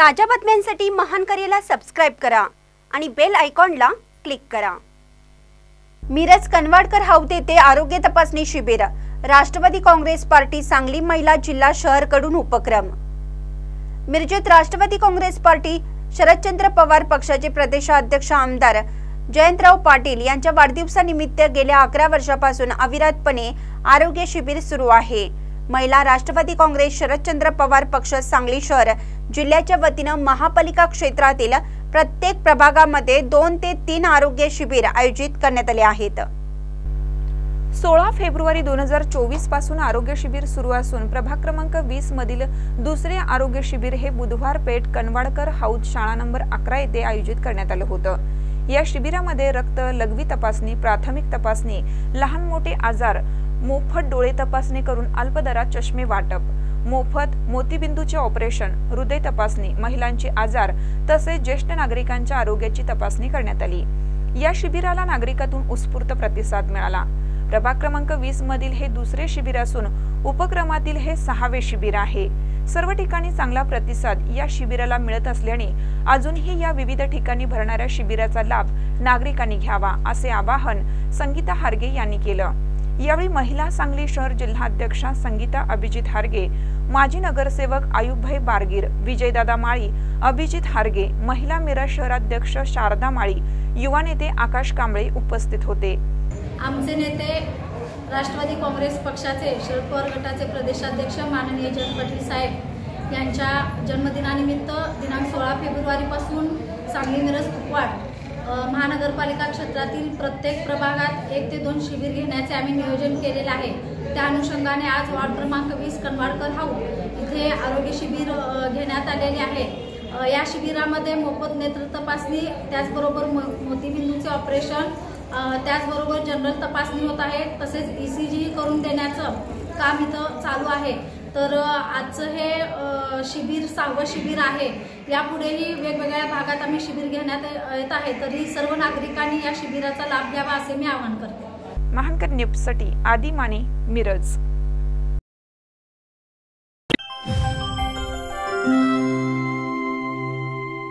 ताज्या बातम्यांसाठी महान करेला सबस्क्राइब करा आणि बेल आयकॉनला क्लिक करा। मिरज कनवाडकर हाऊस येथे आरोग्य तपासणी शिबिर। राष्ट्रवादी काँग्रेस पार्टी सांगली महिला जिल्हा शहर कडून उपक्रम। मिरजेत राष्ट्रवादी काँग्रेस पार्टी शरदचंद्र पवार पक्षाचे प्रदेशाध्यक्ष आमदार जयंतराव पाटील यांच्या वाढदिवसानिमित्त गेल्या 11 वर्षांपासून अविरतपणे आरोग्य शिबिर सुरू आहे। महिला राष्ट्रवादी काँग्रेस शरदचंद्र पवार पक्ष सांगली शहर जिल्ह्याच्या वतीने महापालिका क्षेत्रातील प्रत्येक प्रभागामध्ये 2 ते 3 आरोग्य शिबिर आयोजित करण्यात आले आहेत। 16 फेब्रुवारी 2024 पासून आरोग्य शिबिर सुरू असून प्रभाग क्रमांक 20 मधील दुसरे आरोग्य शिबिर हे बुधवार पेठ कनवाडकर हाऊस शाळा नंबर 11 येथे आयोजित करण्यात आले होते। या शिबिरामध्ये रक्त, लघवी तपासणी, प्राथमिक तपासणी, लहान मोठे आजार, मोफत डोळे तपासणी करून अल्प दरात चष्मे वाटप, मोफत मोतीबिंदूचे ऑपरेशन, हृदय तपासणी, महिलांचे आजार तसेच ज्येष्ठ नागरिकांच्या आरोग्याची तपासणी करण्यात आली। या शिबिराला नागरिकांतून उत्स्फूर्त प्रतिसाद मिळाला। प्रभाग क्रमांक 20 मधील हे दुसरे शिबिर असून उपक्रमातील हे 6वे शिबिर आहे। सर्व ठिकाणी चांगला प्रतिसाद या शिबिराला मिळत असल्याने अजूनही या विविध ठिकाणी भरणाऱ्या शिबिराचा लाभ नागरिकांनी घ्यावा असे आवाहन संगीता हारगे यांनी केलं। यावेळी महिला सांगली शहर जिल्हाध्यक्षा संगीता अभिजित हारगे, माजी नगरसेवक आयुबभाई बारगीर, विजयदादा माळी, अभिजित हारगे, महिला मिरज शहराध्यक्ष शारदा माळी, युवा नेते आकाश कांबळे उपस्थित होते। आमचे नेते राष्ट्रवादी काँग्रेस पक्षाचे शरद पवार गटाचे प्रदेशाध्यक्ष माननीय जयंत पाटील साहेब यांच्या जन्मदिनानिमित्त दिनांक 16 फेब्रुवारी पासून सांगली मिरज कुपवाड महानगरपालिका क्षेत्रातील प्रत्येक प्रभागात 1 ते 2 शिबिर घेण्याचे आम्ही नियोजन केलेले आहे। त्या अनुषंगाने आज वार्ड क्रमांक 20 कनवाडकर हाऊस इथे आरोग्य शिबिर घेण्यात आलेले आहे। या शिबिरामध्ये मोफत नेत्र तपासणी, त्याचबरोबर मोतीबिंदूचे ऑपरेशन, त्याचबरोबर जनरल तपासणी होत आहे, तसेच ECG करून देण्याचं काम इथं चालू आहे। तर आजचं हे शिबिर 6वं शिबिर आहे। यापुढेही वेगवेगळ्या भागात आम्ही शिबिर घेण्यात येत आहे, तरी सर्व नागरिकांनी या शिबिराचा लाभ घ्यावा असे मी आवाहन करते। महानकर न्यूजसाठी आदी माने, मिरज।